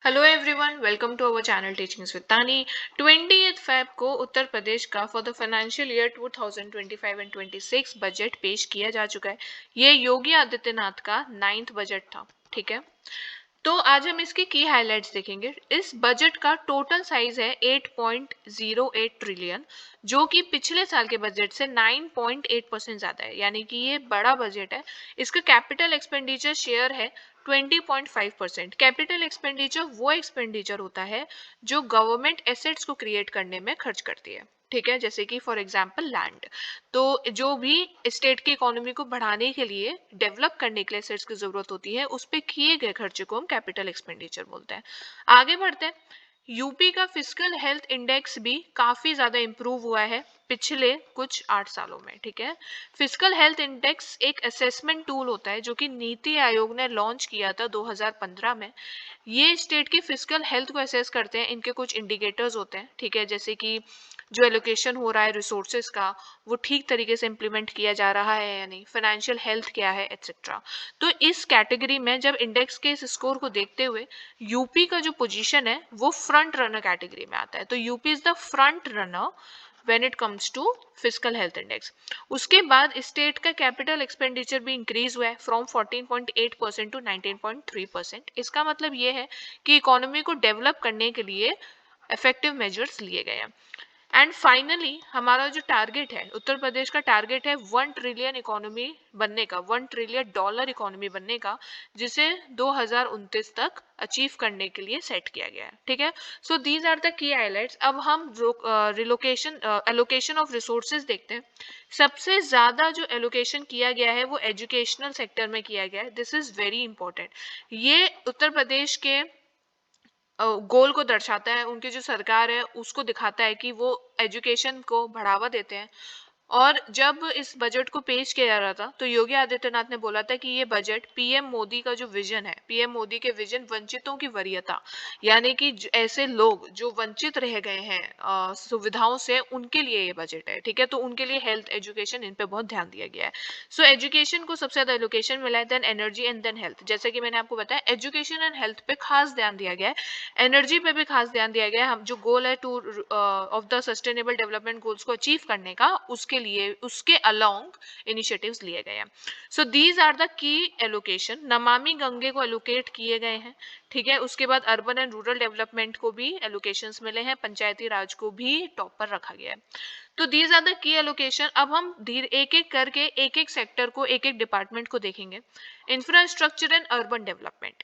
Hello everyone, welcome to our channel teaching with Tani. 20th feb को उत्तर प्रदेश का for the financial year 2025 and 26 budget पेश किया जा चुका है। ये योगी आदित्यनाथ का 9th बजट था। ठीक है, तो आज हम इसके की हाइलाइट्स देखेंगे। इस बजट का टोटल साइज है 8.08 ट्रिलियन, जो कि पिछले साल के बजट से 9.8% ज्यादा है, यानी कि ये बड़ा बजट है। इसका कैपिटल एक्सपेंडिचर शेयर है 20.5%। कैपिटल एक्सपेंडिचर वो एक्सपेंडिचर होता है जो गवर्नमेंट एसेट्स को क्रिएट करने में खर्च करती है। ठीक है, जैसे कि फॉर एग्जांपल लैंड। तो जो भी स्टेट की इकोनॉमी को बढ़ाने के लिए, डेवलप करने के लिए एसेट्स की जरूरत होती है, उस पे किए गए खर्चे को हम कैपिटल एक्सपेंडिचर बोलते हैं। आगे बढ़ते हैं। यूपी का फिस्कल हेल्थ इंडेक्स भी काफी ज्यादा इंप्रूव हुआ है पिछले कुछ 8 सालों में। ठीक है, फिस्कल हेल्थ इंडेक्स एक असेसमेंट टूल होता है जो कि नीति आयोग ने लॉन्च किया था 2015 में। ये स्टेट की फिस्कल हेल्थ को असेस करते हैं। इनके कुछ इंडिकेटर्स होते हैं। ठीक है, जैसे कि जो एलोकेशन हो रहा है रिसोर्सेज का, वो ठीक तरीके से इंप्लीमेंट किया जा रहा है या नहीं, फाइनेंशियल हेल्थ क्या है, एटसेट्रा। तो इस कैटेगरी में जब इंडेक्स के इस स्कोर को देखते हुए यूपी का जो पोजीशन है वो फ्रंट रनर कैटेगरी में आता है। तो UP is the front runner when it comes to fiscal health index. उसके बाद स्टेट का कैपिटल एक्सपेंडिचर भी इंक्रीज हुआ है फ्रॉम 14.8% टू 19.3%। इसका मतलब ये है कि इकोनॉमी को डेवलप करने के लिए इफेक्टिव मेजर्स लिए गए हैं। एंड फाइनली हमारा जो टारगेट है, उत्तर प्रदेश का टारगेट है 1 ट्रिलियन इकोनॉमी बनने का, $1 ट्रिलियन इकोनॉमी बनने का, जिसे 2029 तक अचीव करने के लिए सेट किया गया है। ठीक है, so these are the key highlights. अब हम रिलोकेशन एलोकेशन ऑफ रिसोर्सेज देखते हैं। सबसे ज्यादा जो एलोकेशन किया गया है वो एजुकेशनल सेक्टर में किया गया है। This is very important. ये उत्तर प्रदेश के गोल को दर्शाता है, उनकी जो सरकार है उसको दिखाता है कि वो एजुकेशन को बढ़ावा देते हैं। और जब इस बजट को पेश किया जा रहा था तो योगी आदित्यनाथ ने बोला था कि ये बजट पीएम मोदी का जो विजन है, पीएम मोदी के विजन वंचितों की वरीयता, यानी कि ऐसे लोग जो वंचित रह गए हैं सुविधाओं से, उनके लिए ये बजट है। ठीक है, तो उनके लिए हेल्थ एजुकेशन, इन पे बहुत ध्यान दिया गया है। सो एजुकेशन को सबसे ज्यादा एलोकेशन मिला है, then energy and then health. जैसे कि मैंने आपको बताया, एजुकेशन एंड हेल्थ पे खास ध्यान दिया गया है, एनर्जी पे भी खास ध्यान दिया गया है। हम जो गोल है two of the sustainable development goals को अचीव करने का, उसके लिए उसके अलोंग इनिशिएटिव्स लिए गए हैं। So these are the key allocation. Namami Gange को एलोकेट किए गए हैं। ठीक है, उसके बाद अर्बन एंड रूरल डेवलपमेंट को भी एलोकेशंस मिले हैं, पंचायती राज को भी टॉप पर रखा गया है। तो these are the key allocation. अब हम धीरे एक एक करके एक एक सेक्टर को, एक एक डिपार्टमेंट को देखेंगे। Infrastructure and urban development.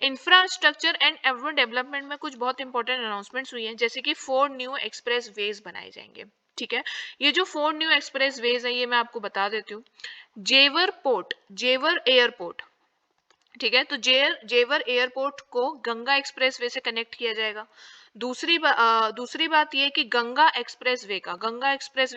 Infrastructure and urban development में कुछ बहुत इंपॉर्टेंट अनाउंसमेंट्स हुई हैं, जैसे कि 4 न्यू एक्सप्रेस वेज बनाए जाएंगे। ठीक है, ये जो 4 न्यू एक्सप्रेस वेज है ये मैं आपको बता देती हूँ। जेवर पोर्ट, जेवर एयरपोर्ट, ठीक है, तो जेवर एयरपोर्ट को गंगा एक्सप्रेसवे से कनेक्ट किया जाएगा। दूसरी बात ये कि गंगा एक्सप्रेसवे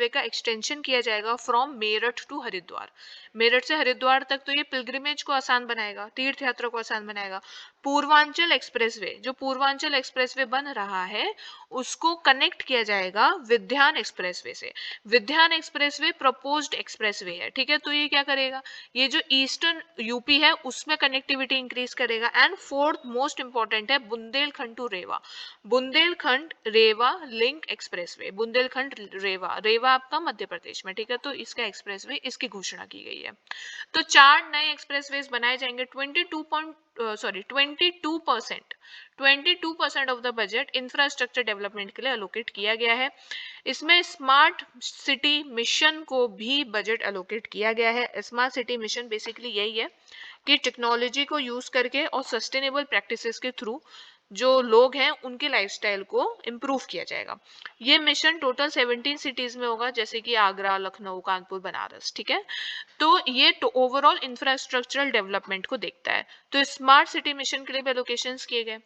का एक्सटेंशन किया जाएगा फ्रॉम मेरठ टू हरिद्वार। मेरठ से हरिद्वार तक, तो ये पिलग्रिमेज को आसान बनाएगा, तीर्थ यात्रा को आसान बनाएगा। पूर्वांचल एक्सप्रेसवे, जो पूर्वांचल एक्सप्रेसवे बन रहा है, उसको कनेक्ट किया जाएगा विध्यान एक्सप्रेसवे से। विध्यान एक्सप्रेसवे प्रपोज्ड एक्सप्रेसवे है। ठीक है, तो ये क्या करेगा, ये जो ईस्टर्न यूपी है उसमें कनेक्टिविटी इंक्रीज करेगा। एंड फोर्थ मोस्ट इंपॉर्टेंट है Bundelkhand to Rewa, Bundelkhand Rewa link expressway. Bundelkhand Rewa, Rewa आपका मध्य प्रदेश में। ठीक है, तो इसका एक्सप्रेसवे, इसकी घोषणा की गई है। तो 4 नए एक्सप्रेसवेज बनाए जाएंगे। 22% of the budget infrastructure development के लिए अलोकेट किया गया है। इसमें स्मार्ट सिटी मिशन को भी बजट अलोकेट किया गया है। स्मार्ट सिटी मिशन बेसिकली यही है कि टेक्नोलॉजी को यूज करके और सस्टेनेबल प्रैक्टिसेस के थ्रू जो लोग हैं उनके लाइफस्टाइल को इम्प्रूव किया जाएगा। ये मिशन टोटल 17 सिटीज में होगा, जैसे कि आगरा, लखनऊ, कानपुर, बनारस। ठीक है, तो ये ओवरऑल इंफ्रास्ट्रक्चरल डेवलपमेंट को देखता है। तो स्मार्ट सिटी मिशन के लिए भी एलोकेशंस किए गए।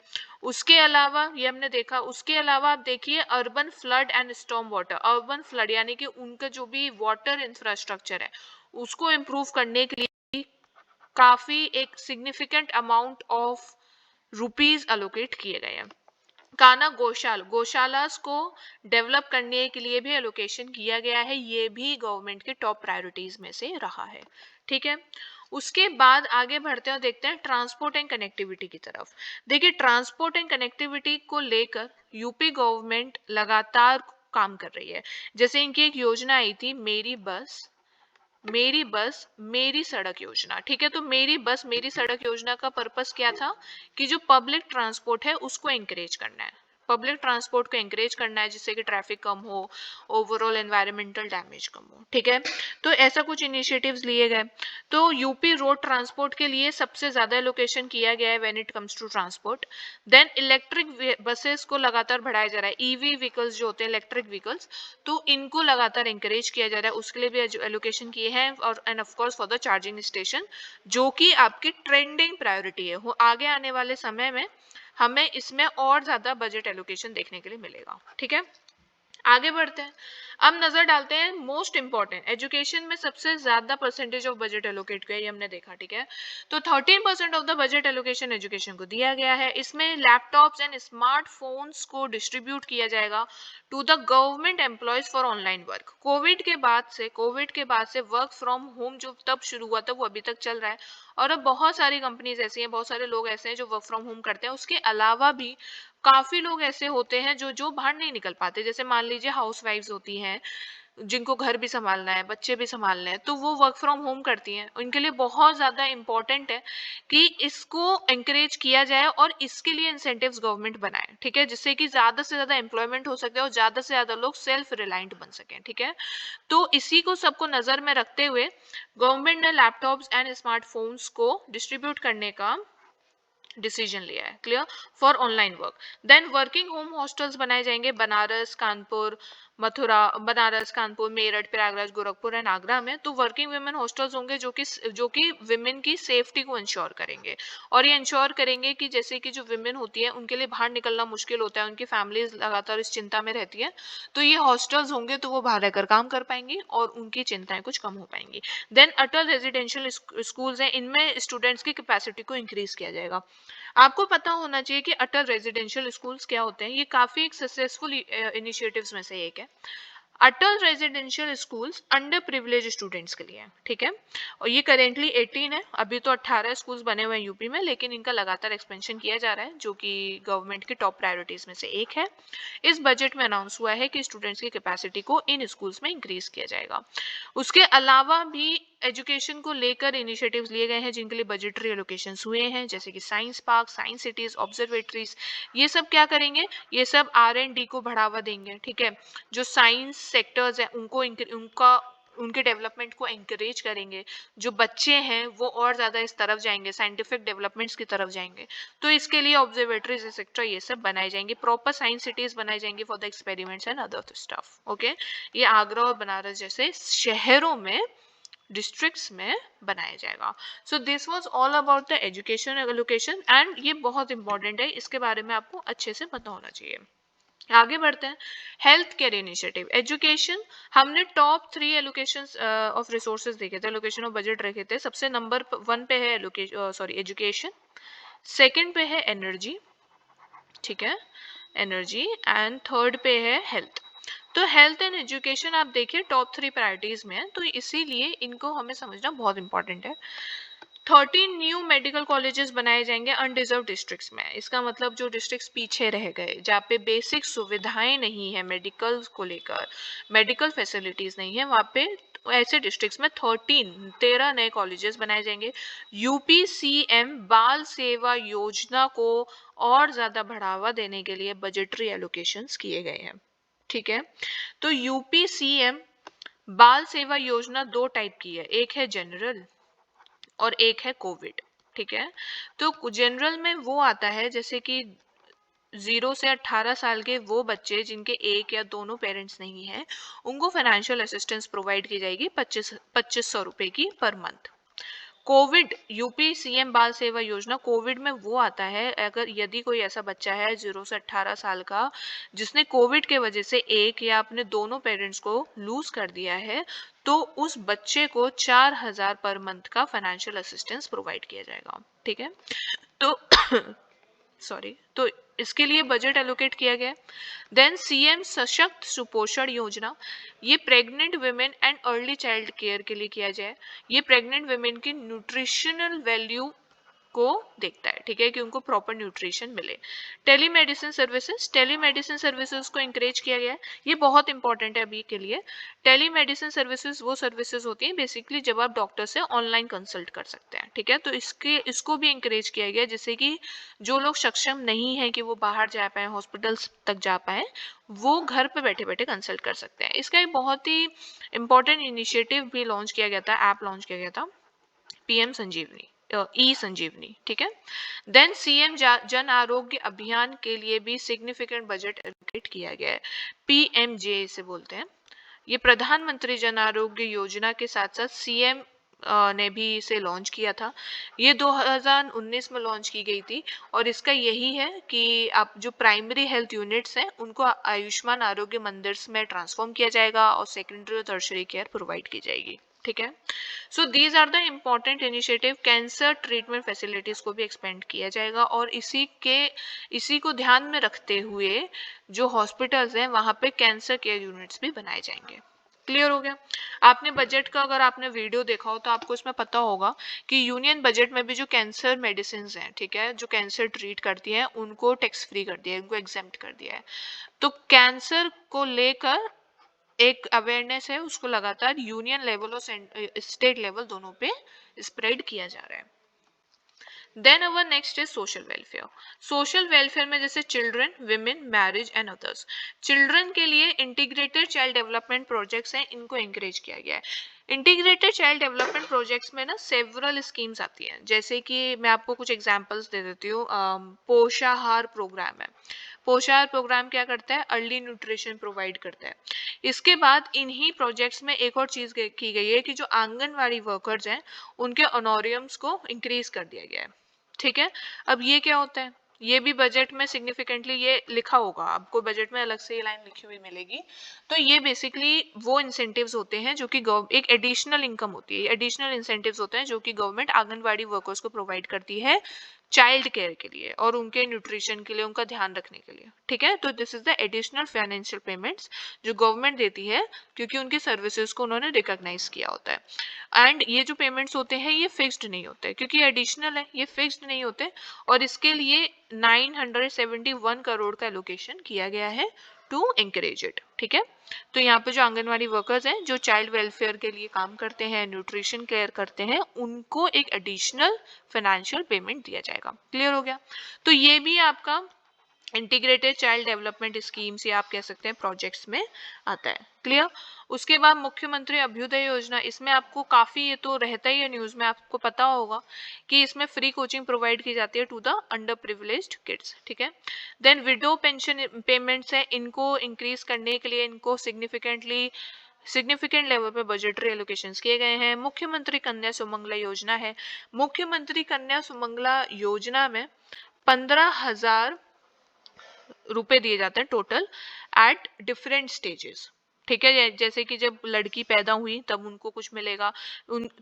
उसके अलावा ये हमने देखा, उसके अलावा आप देखिए urban flood and storm water. Urban flood यानी कि उनका जो भी वाटर इंफ्रास्ट्रक्चर है उसको इम्प्रूव करने के लिए काफी एक significant amount of rupees allocate किए गए हैं। काना गौशालास को डेवलप करने के लिए भी एलोकेशन किया गया है। ये भी गवर्नमेंट के टॉप प्रायोरिटीज में से रहा है। ठीक है, उसके बाद आगे बढ़ते हैं और देखते हैं ट्रांसपोर्ट एंड कनेक्टिविटी की तरफ। देखिए, ट्रांसपोर्ट एंड कनेक्टिविटी को लेकर यूपी गवर्नमेंट लगातार काम कर रही है। जैसे इनकी एक योजना आई थी, मेरी बस मेरी सड़क योजना। ठीक है, तो मेरी बस मेरी सड़क योजना का पर्पस क्या था कि जो पब्लिक ट्रांसपोर्ट है उसको एंकरेज करना है, पब्लिक ट्रांसपोर्ट को एंकरेज करना है, जिससे कि ट्रैफिक कम हो, ओवरऑल एनवायरमेंटल डैमेज कम हो। ठीक है, तो ऐसा कुछ इनिशिएटिव्स लिए गए। तो यूपी रोड ट्रांसपोर्ट के लिए सबसे ज्यादा एलोकेशन किया गया है when it comes to transport. Then electric buses को लगातार बढ़ाया जा रहा है, ईवी व्हीकल्स जो होते हैं, इलेक्ट्रिक व्हीकल्स, तो इनको लगातार एंकरेज किया जा रहा है, उसके लिए भी एलोकेशन किए हैं। और end of course for the charging station, जो कि आपकी ट्रेंडिंग प्रायोरिटी है, वो आगे आने वाले समय में हमें इसमें और ज्यादा बजट एलोकेशन देखने के लिए मिलेगा। ठीक है, आगे बढ़ते हैं। अब नजर डालते हैं मोस्ट इंपॉर्टेंट, एजुकेशन में सबसे ज्यादा परसेंटेज ऑफ बजट एलोकेट किया, ये हमने देखा। ठीक है, तो 13% of the budget allocation education को दिया गया है। इसमें लैपटॉप्स एंड स्मार्टफोन्स को डिस्ट्रीब्यूट किया जाएगा to the government employees for online work. Covid के बाद से वर्क फ्रॉम होम जो तब शुरू हुआ था वो अभी तक चल रहा है, और अब बहुत सारी कंपनीज ऐसी हैं, बहुत सारे लोग ऐसे हैं जो वर्क फ्रॉम होम करते हैं। उसके अलावा भी काफी लोग ऐसे होते हैं जो बाहर नहीं निकल पाते, जैसे मान लीजिए हाउस वाइफ्स होती हैं, जिनको घर भी संभालना है, बच्चे भी संभालने हैं, तो वो वर्क फ्रॉम होम करती हैं। उनके लिए बहुत ज्यादा इंपॉर्टेंट है कि इसको एंकरेज किया जाए और इसके लिए इंसेंटिव्स गवर्नमेंट बनाए। ठीक है, जिससे कि ज्यादा से ज्यादा एम्प्लॉयमेंट हो सके और ज्यादा से ज्यादा लोग सेल्फ रिलायंट बन सकें। ठीक है, तो इसी को सबको नजर में रखते हुए गवर्नमेंट ने लैपटॉप्स एंड स्मार्टफोन्स को डिस्ट्रीब्यूट करने का डिसीजन लिया है। Clear, for online work. Then working home hostels बनाए जाएंगे बनारस कानपुर मेरठ प्रयागराज गोरखपुर एंड आगरा में। तो वर्किंग वुमेन हॉस्टल्स होंगे जो कि विमेन की सेफ्टी को इंश्योर करेंगे, और ये इंश्योर करेंगे कि जैसे कि जो विमेन होती है उनके लिए बाहर निकलना मुश्किल होता है, उनकी फैमिलीज लगातार इस चिंता में रहती है, तो ये हॉस्टल्स होंगे तो वो बाहर रहकर काम कर पाएंगी और उनकी चिंताएं कुछ कम हो पाएंगी। देन अटल रेजिडेंशियल स्कूल्स हैं, इनमें स्टूडेंट्स की कैपेसिटी को इंक्रीज किया जाएगा। आपको पता होना चाहिए कि अटल रेजिडेंशियल स्कूल्स क्या होते हैं, ये काफी एक सक्सेसफुल इनिशिएटिव्स में से एक है। Atal residential schools under privilege students के लिए है। ठीक है, और ये करेंटली 18 है, अभी तो 18 स्कूल्स बने हुए हैं यूपी में, लेकिन इनका लगातार एक्सपेंशन किया जा रहा है, जो कि गवर्नमेंट की टॉप प्रायोरिटीज में से एक है। इस बजट में अनाउंस हुआ है कि स्टूडेंट्स की कैपेसिटी को इन स्कूल्स में इंक्रीज किया जाएगा। उसके अलावा भी एजुकेशन को लेकर इनिशिएटिव्स लिए गए हैं जिनके लिए बजटरी एलोकेशंस हुए हैं, जैसे कि science park, science cities, observatories. ये सब क्या करेंगे, ये सब R&D को बढ़ावा देंगे। ठीक है, जो साइंस सेक्टर्स हैं उनके डेवलपमेंट को एंकरेज करेंगे। जो बच्चे हैं वो और ज्यादा इस तरफ जाएंगे, साइंटिफिक डेवलपमेंट्स की तरफ जाएंगे, तो इसके लिए ऑब्जर्वेटरीज एक्सेट्रा ये सब बनाए जाएंगे। प्रॉपर साइंस सिटीज बनाई जाएंगी for the experiments and other stuff. Okay, ये आगरा और बनारस जैसे शहरों में, डिस्ट्रिक्ट्स में बनाया जाएगा। So this was all about the education allocation, and ये बहुत इंपॉर्टेंट है, इसके बारे में आपको अच्छे से पता होना चाहिए। आगे बढ़ते हैं, हेल्थ केयर इनिशिएटिव एजुकेशन। हमने टॉप 3 एलोकेशन ऑफ रिसोर्सेज देखे थे, एलोकेशन ऑफ बजट रखे थे। सबसे नंबर 1 पे है एजुकेशन, सेकंड पे है एनर्जी, ठीक है, एनर्जी, एंड थर्ड पे है हेल्थ। तो हेल्थ एंड एजुकेशन आप देखिए टॉप 3 प्रायोरिटीज में है, तो इसीलिए इनको हमें समझना बहुत इंपॉर्टेंट है। 13 न्यू मेडिकल कॉलेजेस बनाए जाएंगे अनडिजर्व डिस्ट्रिक्ट्स में। इसका मतलब जो डिस्ट्रिक्ट्स पीछे रह गए, जहाँ पे बेसिक सुविधाएं नहीं है मेडिकल को लेकर, मेडिकल फैसिलिटीज नहीं है, वहाँ पे ऐसे डिस्ट्रिक्ट्स में 13 नए कॉलेजेस बनाए जाएंगे। यूपी CM बाल सेवा योजना को और ज्यादा बढ़ावा देने के लिए बजटरी एलोकेशंस किए गए हैं। ठीक है, तो यूपी CM बाल सेवा योजना 2 टाइप की है, एक है जनरल और एक है कोविड। ठीक है, तो जनरल में वो आता है जैसे कि 0 से 18 साल के वो बच्चे जिनके एक या दोनों पेरेंट्स नहीं है, उनको फाइनेंशियल असिस्टेंस प्रोवाइड की जाएगी 2500 रुपए की per month. Covid UP CM बाल सेवा योजना, कोविड में वो आता है अगर यदि कोई ऐसा बच्चा है 0 से 18 साल का जिसने कोविड के वजह से एक या अपने दोनों पेरेंट्स को लूज कर दिया है, तो उस बच्चे को 4000 पर मंथ का फाइनेंशियल असिस्टेंस प्रोवाइड किया जाएगा। ठीक है, तो सॉरी, तो इसके लिए बजट एलोकेट किया गया है। देन सीएम सशक्त सुपोषण योजना, ये pregnant women and early child care के लिए किया जाए। ये प्रेग्नेंट वुमेन की न्यूट्रिशनल वैल्यू को देखता है, ठीक है, कि उनको प्रॉपर न्यूट्रिशन मिले। टेलीमेडिसिन सर्विसेज को इंकरेज किया गया है। ये बहुत इंपॉर्टेंट है अभी के लिए। टेलीमेडिसिन सर्विसेज वो सर्विसेज होती हैं बेसिकली जब आप डॉक्टर से ऑनलाइन कंसल्ट कर सकते हैं, ठीक है, तो इसको भी इंकरेज किया गया है, जिससे कि जो लोग सक्षम नहीं है कि वो बाहर जा पाए, हॉस्पिटल्स तक जा पाए, वो घर पे बैठे बैठे कंसल्ट कर सकते हैं। इसका एक बहुत ही इंपॉर्टेंट इनिशिएटिव भी लॉन्च किया गया था, ऐप लॉन्च किया गया था, पीएम संजीवनी, ई संजीवनी, ठीक है। देन सीएम जन आरोग्य अभियान के लिए भी सिग्निफिकेंट बजट एलोकेट किया गया है, पीएमजे से बोलते हैं। ये प्रधानमंत्री जन आरोग्य योजना के साथ साथ सीएम ने भी इसे लॉन्च किया था। ये 2019 में लॉन्च की गई थी और इसका यही है कि आप जो प्राइमरी हेल्थ यूनिट्स हैं उनको आयुष्मान आरोग्य मंदिर्स में ट्रांसफॉर्म किया जाएगा और सेकेंडरी और टर्शरी केयर प्रोवाइड की जाएगी, ठीक है। So these are the important initiative. Cancer treatment facilities को भी एक्सपेंड किया जाएगा और इसी को ध्यान में रखते हुए जो हॉस्पिटल्स हैं वहां पे कैंसर केयर यूनिट्स भी बनाए जाएंगे। क्लियर हो गया। आपने बजट का अगर आपने वीडियो देखा हो तो आपको इसमें पता होगा कि यूनियन बजट में भी जो कैंसर मेडिसिन हैं, ठीक है, जो कैंसर ट्रीट करती हैं उनको टैक्स फ्री कर दिया है, उनको एग्जेम्प्ट कर दिया है। तो कैंसर को लेकर एक अवेयरनेस है, उसको लगातार यूनियन लेवल और स्टेट लेवल दोनों पे स्प्रेड किया जा रहा है। Then our next is social welfare. Social welfare में जैसे children, women, marriage and others. Children के लिए इंटीग्रेटेड चाइल्ड डेवलपमेंट प्रोजेक्ट्स हैं, इनको एंकरेज किया गया है। इंटीग्रेटेड चाइल्ड डेवलपमेंट प्रोजेक्ट्स में ना सेवरल स्कीम्स आती हैं, जैसे कि मैं आपको कुछ एग्जांपल्स दे देती हूँ। पोषाहार प्रोग्राम है। पोषाहार प्रोग्राम क्या करता है? अर्ली न्यूट्रिशन प्रोवाइड करता है। इसके बाद इन्हीं प्रोजेक्ट्स में एक और चीज की गई है कि जो आंगनवाड़ी वर्कर्स हैं उनके ऑनोरियम्स को इंक्रीज कर दिया गया है, ठीक है। अब ये क्या होता है? ये भी बजट में सिग्निफिकेंटली ये लिखा होगा, आपको बजट में अलग से ये लाइन लिखी हुई मिलेगी। तो ये बेसिकली वो इंसेंटिव्स होते हैं जो कि एक एडिशनल इनकम होती है, एडिशनल इंसेंटिव्स होते हैं जो कि गवर्नमेंट आंगनवाड़ी वर्कर्स को प्रोवाइड करती है चाइल्ड केयर के लिए और उनके न्यूट्रिशन के लिए, उनका ध्यान रखने के लिए, ठीक है। तो this is the additional financial payments जो गवर्नमेंट देती है क्योंकि उनकी सर्विसेज को उन्होंने रिकॉग्नाइज किया होता है। एंड ये जो पेमेंट्स होते हैं ये फिक्स्ड नहीं होते क्योंकि एडिशनल है, ये फिक्स्ड नहीं होते और इसके लिए 971 करोड़ का एलोकेशन किया गया है टू एंकरेज इट, ठीक है। तो यहाँ पे जो आंगनवाड़ी वर्कर्स हैं जो चाइल्ड वेलफेयर के लिए काम करते हैं, न्यूट्रिशन केयर करते हैं, उनको एक एडिशनल फाइनेंशियल पेमेंट दिया जाएगा। क्लियर हो गया। तो ये भी आपका इंटीग्रेटेड चाइल्ड डेवलपमेंट स्कीम्स या आप कह सकते हैं प्रोजेक्ट्स में आता है। क्लियर। उसके बाद मुख्यमंत्री अभ्युदय योजना, इसमें आपको काफी, ये तो रहता ही है न्यूज में, आपको पता होगा कि इसमें फ्री कोचिंग प्रोवाइड की जाती है to the under privileged kids, ठीक है। देन विडो पेंशन पेमेंट्स है, इनको इंक्रीज करने के लिए इनको सिग्निफिकेंट लेवल पे बजटरी एलोकेशंस किए गए हैं। मुख्यमंत्री कन्या सुमंगला योजना है। मुख्यमंत्री कन्या सुमंगला योजना में 15,000 रुपए दिए जाते हैं टोटल एट डिफरेंट स्टेजेस, ठीक है। जैसे कि जब लड़की पैदा हुई तब उनको कुछ मिलेगा,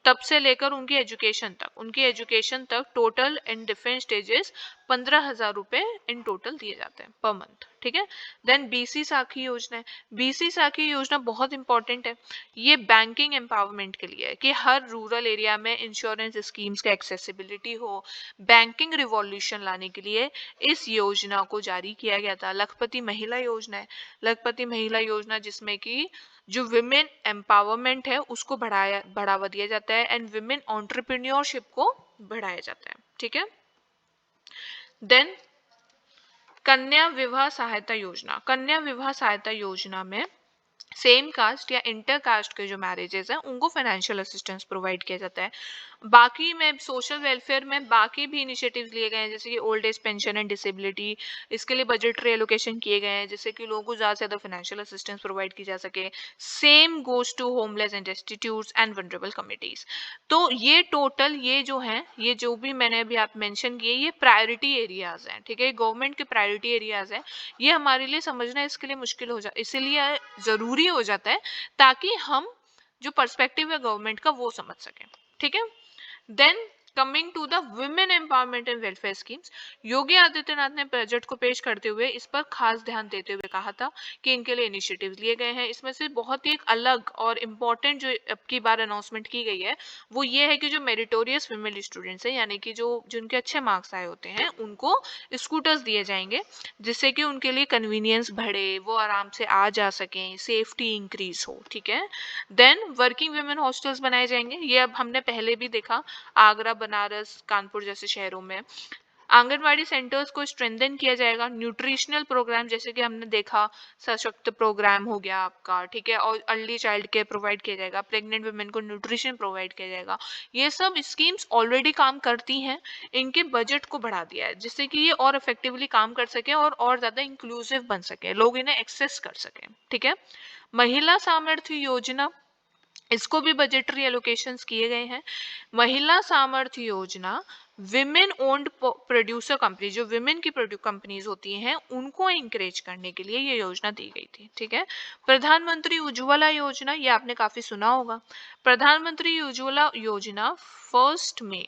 तब से लेकर उनकी एजुकेशन तक टोटल इन डिफरेंट स्टेजेस 15,000 रुपए इन टोटल दिए जाते हैं पर मंथ, ठीक है। देन बीसी साखी योजना है। बीसी साखी योजना बहुत इंपॉर्टेंट है। ये बैंकिंग एम्पावरमेंट के लिए है कि हर रूरल एरिया में इंश्योरेंस स्कीम्स का एक्सेसिबिलिटी हो। बैंकिंग रिवॉल्यूशन लाने के लिए इस योजना को जारी किया गया था। लखपति महिला योजना है। लखपति महिला योजना जिसमें कि जो विमेन एम्पावरमेंट है उसको बढ़ावा दिया जाता है एंड विमेन एंटरप्रेन्योरशिप को बढ़ाया जाता है, ठीक है। देन कन्या विवाह सहायता योजना। कन्या विवाह सहायता योजना में सेम कास्ट या इंटर कास्ट के जो मैरिजेस हैं उनको फाइनेंशियल असिस्टेंस प्रोवाइड किया जाता है। बाकी में सोशल वेलफेयर में बाकी भी इनिशिएटिव्स लिए गए हैं जैसे कि old age pension and disability, इसके लिए बजटरी एलोकेशन किए गए हैं जिससे कि लोगों को ज़्यादा से ज़्यादा फाइनेंशियल असिस्टेंस प्रोवाइड की जा सके। Same goes to homeless and destitutes and vulnerable committees. तो ये टोटल ये जो है, ये जो भी मैंने अभी आप मेंशन किए, ये प्रायोरिटी एरियाज हैं, ठीक है, गवर्नमेंट के प्रायोरिटी एरियाज हैं। ये हमारे लिए समझना इसके लिए मुश्किल हो जाए, इसीलिए जरूरी हो जाता है ताकि हम जो पर्सपेक्टिव है गवर्नमेंट का वो समझ सकें, ठीक है। Then coming to the women empowerment and welfare schemes, Yogi Adityanath ने बजट को पेश करते हुए इस पर खास ध्यान देते हुए कहा था कि इनके लिए इनिशिएटिव लिए गए हैं। इसमें से बहुत ही एक अलग और इम्पोर्टेंट जो अब की बार अनाउंसमेंट की गई है वो ये है कि जो मेरिटोरियस फीमेल स्टूडेंट्स हैं, यानी कि जो जिनके अच्छे मार्क्स आए होते हैं, उनको स्कूटर्स दिए जाएंगे जिससे कि उनके लिए कन्वीनियंस बढ़े, वो आराम से आ जा सकें, सेफ्टी इंक्रीज हो। ठीक है। देन वर्किंग वुमेन हॉस्टल्स बनाए जाएंगे। ये अब हमने पहले भी देखा आगरा, बनारस, कानपुर जैसे शहरों में। आंगनवाड़ी सेंटर्स को स्ट्रेंथन किया जाएगा। न्यूट्रिशनल प्रोग्राम जैसे कि हमने देखा सशक्त प्रोग्राम हो गया आपका, ठीक है, और अर्ली चाइल्ड केयर प्रोवाइड किया जाएगा, प्रेग्नेंट वुमेन को न्यूट्रिशन प्रोवाइड किया जाएगा। ये सब स्कीम्स ऑलरेडी काम करती हैं, इनके बजट को बढ़ा दिया है जिससे कि ये और इफेक्टिवली काम कर सके और ज्यादा इंक्लूसिव बन सके, लोग इन्हें एक्सेस कर सके। ठीक है। महिला सामर्थ्य योजना, इसको भी बजटरी एलोकेशंस किए गए हैं। महिला सामर्थ्य योजना विमेन ओन्ड प्रोड्यूसर कंपनी, जो विमेन की कंपनीज होती हैं, उनको इंकरेज करने के लिए ये योजना दी गई थी। ठीक है। प्रधानमंत्री उज्ज्वला योजना, ये आपने काफी सुना होगा। प्रधानमंत्री उज्ज्वला योजना 1 मई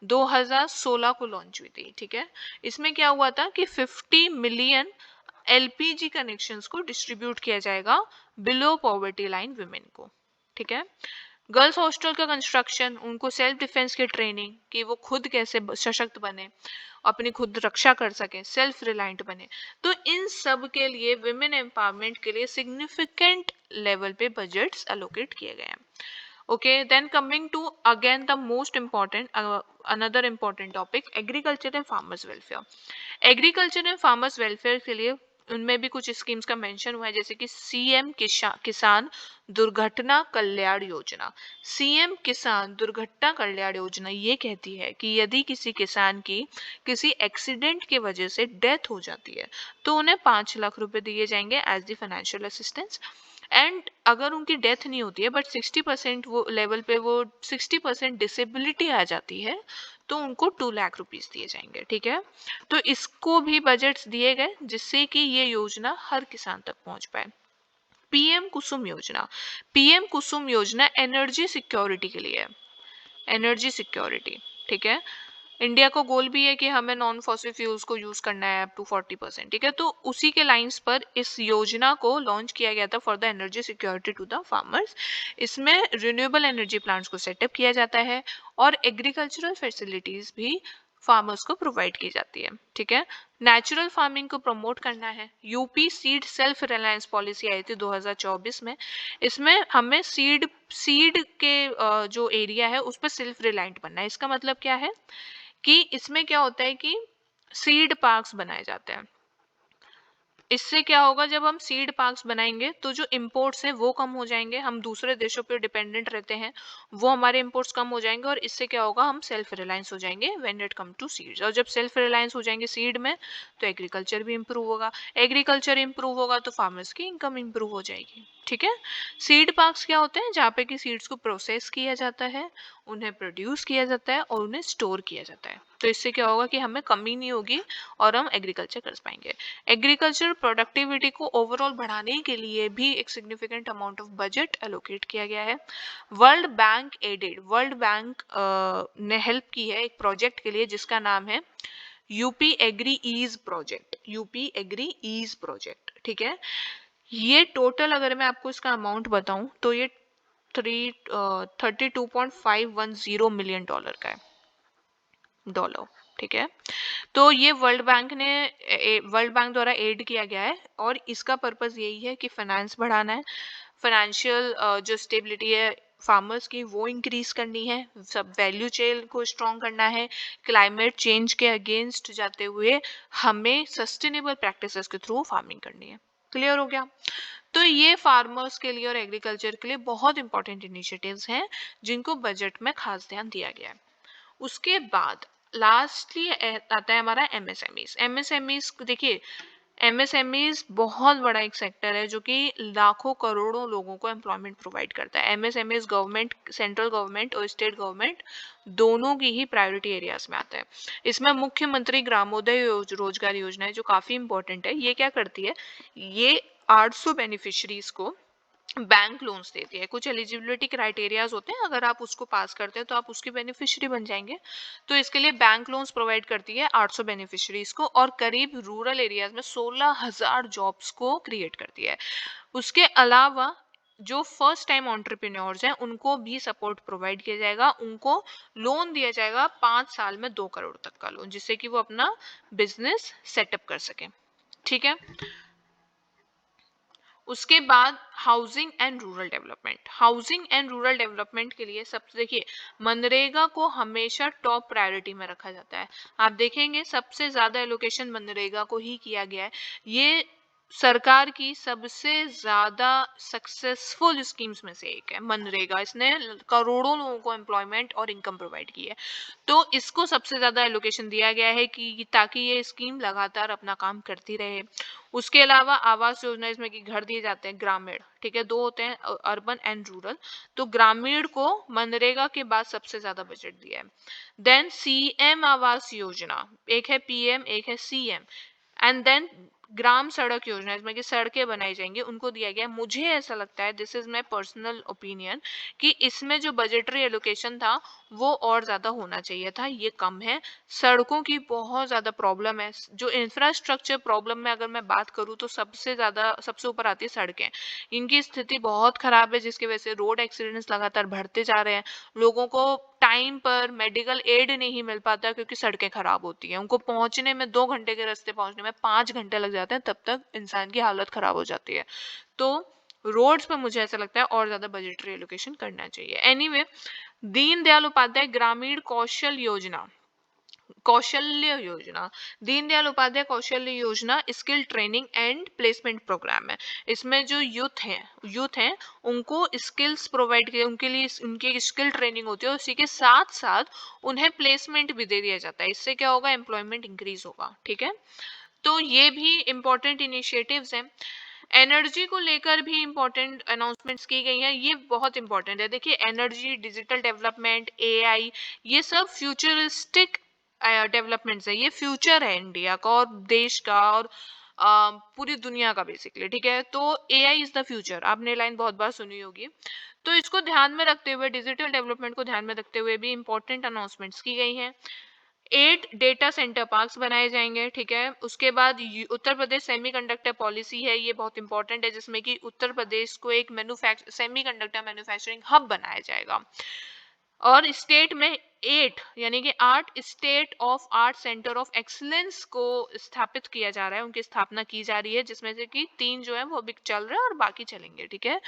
2016 को लॉन्च हुई थी। ठीक है। इसमें क्या हुआ था कि 50 मिलियन एलपीजी कनेक्शंस को डिस्ट्रीब्यूट किया जाएगा बिलो पॉवर्टी लाइन विमेन को। ठीक है। गर्ल्स हॉस्टल का कंस्ट्रक्शन, उनको सेल्फ डिफेंस की ट्रेनिंग कि वो खुद कैसे सशक्त बने, अपनी खुद रक्षा कर सके, सेल्फ रिलायंट बने। तो इन सब के लिए विमेन एम्पावरमेंट के लिए सिग्निफिकेंट लेवल पे बजट्स एलोकेट किए गए हैं। Okay, then coming to again the most important another important topic, agriculture and farmers welfare. Agriculture and farmers welfare के लिए उनमें भी कुछ स्कीम्स का मेंशन हुआ है, जैसे कि सीएम किसान दुर्घटना कल्याण योजना। सीएम किसान दुर्घटना कल्याण योजना ये कहती है कि यदि किसी किसान की किसी एक्सीडेंट की वजह से डेथ हो जाती है तो उन्हें 5 लाख रुपए दिए जाएंगे as the financial assistance. And अगर उनकी डेथ नहीं होती है बट 60% वो लेवल पे वो 60% डिसेबिलिटी आ जाती है तो उनको 2 लाख रुपीज दिए जाएंगे। ठीक है। तो इसको भी बजट्स दिए गए जिससे कि ये योजना हर किसान तक पहुंच पाए। पीएम कुसुम योजना, पीएम कुसुम योजना एनर्जी सिक्योरिटी के लिए है, एनर्जी सिक्योरिटी। ठीक है। इंडिया को गोल भी है कि हमें नॉन फॉसिल फ्यूल्स को यूज करना है अप टू 40%। ठीक है। तो उसी के लाइंस पर इस योजना को लॉन्च किया गया था for the energy security to the farmers. इसमें रिन्यूएबल एनर्जी प्लांट्स को सेटअप किया जाता है और एग्रीकल्चरल फैसिलिटीज भी फार्मर्स को प्रोवाइड की जाती है। ठीक है। नेचुरल फार्मिंग को प्रमोट करना है। UP seed self reliance policy आई थी 2024 में। इसमें हमें सीड सीड के जो एरिया है उस पर सेल्फ रिलायंट बनना है। इसका मतलब क्या है कि इसमें क्या होता है कि सीड पार्क्स बनाए जाते हैं। इससे क्या होगा, जब हम सीड पार्क्स बनाएंगे तो जो इंपोर्ट्स हैं वो कम हो जाएंगे, हम दूसरे देशों पर डिपेंडेंट रहते हैं, वो हमारे इंपोर्ट्स कम हो जाएंगे और इससे क्या होगा, हम सेल्फ रिलायंस हो जाएंगे when it come to seeds. और जब सेल्फ रिलायंस हो जाएंगे सीड में तो एग्रीकल्चर भी इंप्रूव होगा, एग्रीकल्चर इंप्रूव होगा तो फार्मर्स की इनकम इंप्रूव हो जाएगी। ठीक है। सीड पार्क्स क्या होते हैं, जहाँ पे कि सीड्स को प्रोसेस किया जाता है, उन्हें प्रोड्यूस किया जाता है और उन्हें स्टोर किया जाता है। तो इससे क्या होगा कि हमें कमी नहीं होगी और हम एग्रीकल्चर कर पाएंगे। एग्रीकल्चर प्रोडक्टिविटी को ओवरऑल बढ़ाने के लिए भी एक significant amount of budget allocate किया गया है। वर्ल्ड बैंक ने हेल्प की है एक प्रोजेक्ट के लिए जिसका नाम है UP agri ease project, UP agri ease project. ठीक है। ये टोटल अगर मैं आपको इसका अमाउंट बताऊं तो ये 32.510 मिलियन डॉलर का है, डॉलर। ठीक है। तो ये वर्ल्ड बैंक द्वारा एड किया गया है और इसका पर्पस यही है कि फाइनेंस बढ़ाना है, फाइनेंशियल जो स्टेबिलिटी है फार्मर्स की वो इंक्रीज करनी है, सब वैल्यू चेन को स्ट्रॉन्ग करना है, क्लाइमेट चेंज के अगेंस्ट जाते हुए हमें सस्टेनेबल प्रैक्टिसेस के थ्रू फार्मिंग करनी है। क्लियर हो गया। तो ये फार्मर्स के लिए और एग्रीकल्चर के लिए बहुत इंपॉर्टेंट इनिशिएटिव्स हैं जिनको बजट में खास ध्यान दिया गया है। उसके बाद लास्टली आता है हमारा एमएसएमईज। एमएसएमईज देखिए, एमएसएमईज बहुत बड़ा एक सेक्टर है जो कि लाखों करोड़ों लोगों को एम्प्लॉयमेंट प्रोवाइड करता है। एमएसएमईज गवर्नमेंट, सेंट्रल गवर्नमेंट और स्टेट गवर्नमेंट दोनों की ही प्रायोरिटी एरियाज में आता है। इसमें मुख्यमंत्री ग्रामोदय रोजगार योजना है जो काफी इंपॉर्टेंट है। ये क्या करती है, ये 800 बेनिफिशरीज को बैंक लोन्स देती है। कुछ एलिजिबिलिटी क्राइटेरियाज होते हैं, अगर आप उसको पास करते हैं तो आप उसके बेनिफिशियरी बन जाएंगे। तो इसके लिए बैंक लोन्स प्रोवाइड करती है 800 बेनिफिशरीज को, और करीब रूरल एरियाज में 16,000 जॉब्स को क्रिएट करती है। उसके अलावा जो फर्स्ट टाइम एंटरप्रेन्योर्स हैं उनको भी सपोर्ट प्रोवाइड किया जाएगा। उनको लोन दिया जाएगा 5 साल में 2 करोड़ तक का लोन, जिससे कि वो अपना बिजनेस सेटअप कर सके। ठीक है। उसके बाद housing and rural development. Housing and rural development के लिए सबसे देखिए, मनरेगा को हमेशा टॉप प्रायोरिटी में रखा जाता है। आप देखेंगे सबसे ज्यादा एलोकेशन मनरेगा को ही किया गया है। ये सरकार की सबसे ज्यादा सक्सेसफुल स्कीम्स में से एक है मनरेगा। इसने करोड़ों लोगों को एम्प्लॉयमेंट और इनकम प्रोवाइड की है। तो इसको सबसे ज्यादा एलोकेशन दिया गया है कि ताकि ये स्कीम लगातार अपना काम करती रहे। उसके अलावा आवास योजना, इसमें कि घर दिए जाते हैं ग्रामीण, ठीक है, दो होते हैं, अर्बन एंड रूरल। तो ग्रामीण को मनरेगा के बाद सबसे ज्यादा बजट दिया है। देन सीएम आवास योजना, एक है पीएम एक है सीएम। एंड देन ग्राम सड़क योजना, इसमें कि सड़कें बनाई जाएंगी, उनको दिया गया। मुझे ऐसा लगता है, this is my personal opinion, कि इसमें जो बजटरी एलोकेशन था वो और ज्यादा होना चाहिए था, ये कम है। सड़कों की बहुत ज्यादा प्रॉब्लम है। जो इंफ्रास्ट्रक्चर प्रॉब्लम में अगर मैं बात करूँ तो सबसे ज्यादा सबसे ऊपर आती है सड़कें। इनकी स्थिति बहुत खराब है, जिसकी वजह से रोड एक्सीडेंट्स लगातार बढ़ते जा रहे हैं। लोगों को टाइम पर मेडिकल एड नहीं मिल पाता क्योंकि सड़कें खराब होती हैं। उनको पहुंचने में 2 घंटे के रास्ते पहुंचने में 5 घंटे लग जाते हैं, तब तक इंसान की हालत खराब हो जाती है। तो रोड्स पर मुझे ऐसा लगता है और ज्यादा बजटरी एलोकेशन करना चाहिए। एनीवे, दीनदयाल उपाध्याय ग्रामीण कौशल योजना, कौशल्य योजना, Deendayal Upadhyay Kaushalya Yojana skill training and placement program है। इसमें जो यूथ हैं उनको स्किल्स प्रोवाइड किए, उनके लिए उनकी स्किल ट्रेनिंग होती है, उसी के साथ साथ उन्हें प्लेसमेंट भी दे दिया जाता है। इससे क्या होगा, एम्प्लॉयमेंट इंक्रीज होगा। ठीक है। तो ये भी इंपॉर्टेंट इनिशिएटिव्स हैं। एनर्जी को लेकर भी इंपॉर्टेंट अनाउंसमेंट्स की गई हैं, ये बहुत इंपॉर्टेंट है। देखिए, एनर्जी, डिजिटल डेवलपमेंट, एआई, ये सब फ्यूचरिस्टिक डेवलपमेंट्स है। ये फ्यूचर है इंडिया का और देश का और पूरी दुनिया का बेसिकली। ठीक है। तो एआई इज द फ्यूचर, आपने लाइन बहुत बार सुनी होगी। तो इसको ध्यान में रखते हुए, डिजिटल डेवलपमेंट को ध्यान में रखते हुए भी इंपॉर्टेंट अनाउंसमेंट्स की गई हैं। 8 डेटा सेंटर पार्क्स बनाए जाएंगे। ठीक है। उसके बाद उत्तर प्रदेश सेमीकंडक्टर पॉलिसी है, ये बहुत इंपॉर्टेंट है, जिसमें कि उत्तर प्रदेश को एक सेमीकंडक्टर मैन्युफैक्चरिंग हब बनाया जाएगा। और स्टेट में 8 यानी कि 8 state of art centre of excellence को स्थापित किया जा रहा है, उनकी स्थापना की जा रही है, जिसमें से कि 3 जो है वो अभी चल रहे हैं और बाकी चलेंगे। ठीक है।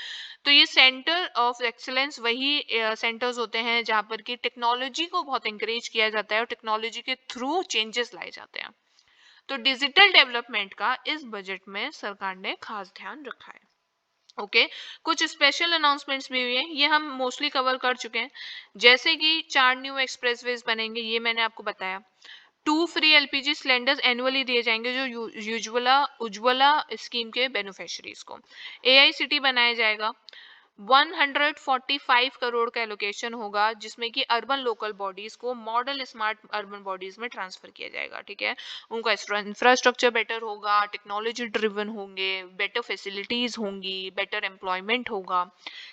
तो ये सेंटर ऑफ एक्सीलेंस वही सेंटर्स होते हैं जहां पर कि टेक्नोलॉजी को बहुत इंकरेज किया जाता है और टेक्नोलॉजी के थ्रू चेंजेस लाए जाते हैं। तो डिजिटल डेवलपमेंट का इस बजट में सरकार ने खास ध्यान रखा है। ओके। कुछ स्पेशल अनाउंसमेंट्स भी हुई हैं, ये हम मोस्टली कवर कर चुके हैं। जैसे कि 4 न्यू एक्सप्रेसवेज बनेंगे, ये मैंने आपको बताया। 2 फ्री एलपीजी सिलेंडर्स एनुअली दिए जाएंगे जो उज्ज्वला उज्ज्वला स्कीम के बेनिफिशरीज को। एआई सिटी बनाया जाएगा। 145 करोड़ का एलोकेशन होगा, जिसमें कि अर्बन लोकल बॉडीज को मॉडल स्मार्ट अर्बन बॉडीज में ट्रांसफर किया जाएगा। ठीक है। उनका इंफ्रास्ट्रक्चर बेटर होगा, टेक्नोलॉजी ड्रिवन होंगे, बेटर फैसिलिटीज होंगी, बेटर एम्प्लॉयमेंट होगा।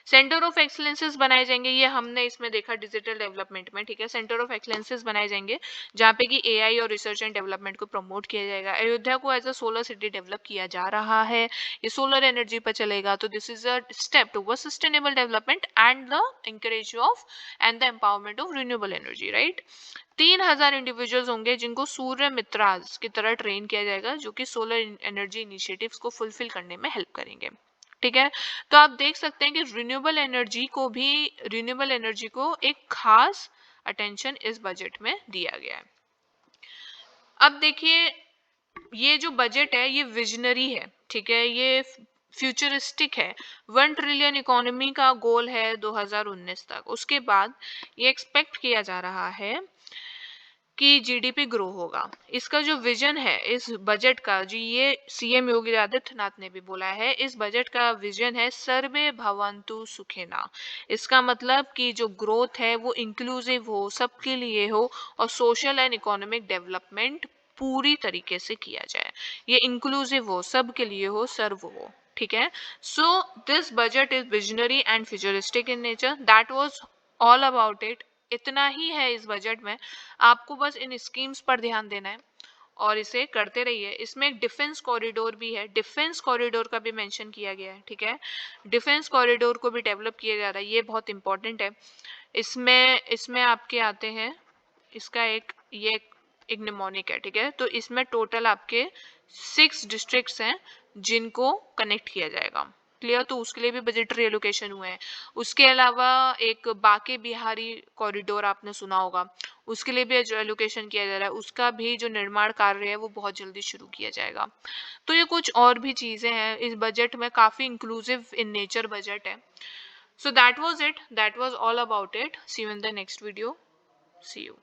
सेंटर ऑफ एक्सलेंसेज बनाए जाएंगे, ये हमने इसमें देखा डिजिटल डेवलपमेंट में। ठीक है। सेंटर ऑफ एक्सलेंसेज बनाए जाएंगे जहाँ पे कि एआई और रिसर्च एंड डेवलपमेंट को प्रमोट किया जाएगा। अयोध्या को as a solar city develop किया जा रहा है, ये सोलर एनर्जी पर चलेगा। तो this is a step towards sustainable development and the encourage of and the empowerment of renewable energy, right. 3,000 individuals होंगे जिनको सूर्य मित्राज की तरह ट्रेन किया जाएगा, जो कि सोलर एनर्जी इनिशिएटिव्स को फुलफिल करने में हेल्प करेंगे। ठीक है। तो आप देख सकते हैं कि रिन्यूएबल एनर्जी को एक खास अटेंशन इस बजट में दिया गया है। अब देखिए, ये जो बजट है ये विजनरी है। ठीक है। ये फ्यूचरिस्टिक है। 1 ट्रिलियन इकोनॉमी का गोल है 2019 तक। उसके बाद ये एक्सपेक्ट किया जा रहा है कि जीडीपी ग्रो होगा। इसका जो विजन है इस बजट का, जी ये सीएम योगी आदित्यनाथ ने भी बोला है, इस बजट का विजन है सर्वे भवन्तु सुखिना। इसका मतलब कि जो ग्रोथ है वो इंक्लूसिव हो, सबके लिए हो, और सोशल एंड इकोनॉमिक डेवलपमेंट पूरी तरीके से किया जाए। ये इंक्लूसिव हो, सबके लिए हो, सर्व हो। ठीक है। So this budget is visionary and futuristic in nature, that was all about it. इतना ही है इस बजट में, आपको बस इन स्कीम्स पर ध्यान देना है और इसे करते रहिए। इसमें एक डिफेंस कॉरिडोर भी है, डिफेंस कॉरिडोर का भी मेंशन किया गया है, ठीक है। डिफेंस कॉरिडोर को भी डेवलप किया जा रहा है, ये बहुत इंपॉर्टेंट है। इसमें इसमें आपके आते हैं, इसका ये एक निमोनिक है, ठीक है। तो इसमें टोटल आपके 6 डिस्ट्रिक्ट्स हैं जिनको कनेक्ट किया जाएगा, क्लियर। तो उसके लिए भी बजटरी एलोकेशन हुए हैं। उसके अलावा एक बाके बिहारी कॉरिडोर आपने सुना होगा, उसके लिए भी जो एलोकेशन किया जा रहा है, उसका भी जो निर्माण कार्य है वो बहुत जल्दी शुरू किया जाएगा। तो ये कुछ और भी चीजें हैं इस बजट में, काफी इंक्लूसिव इन नेचर बजट है। So that was it, that was all about it. See you in the next video, see you.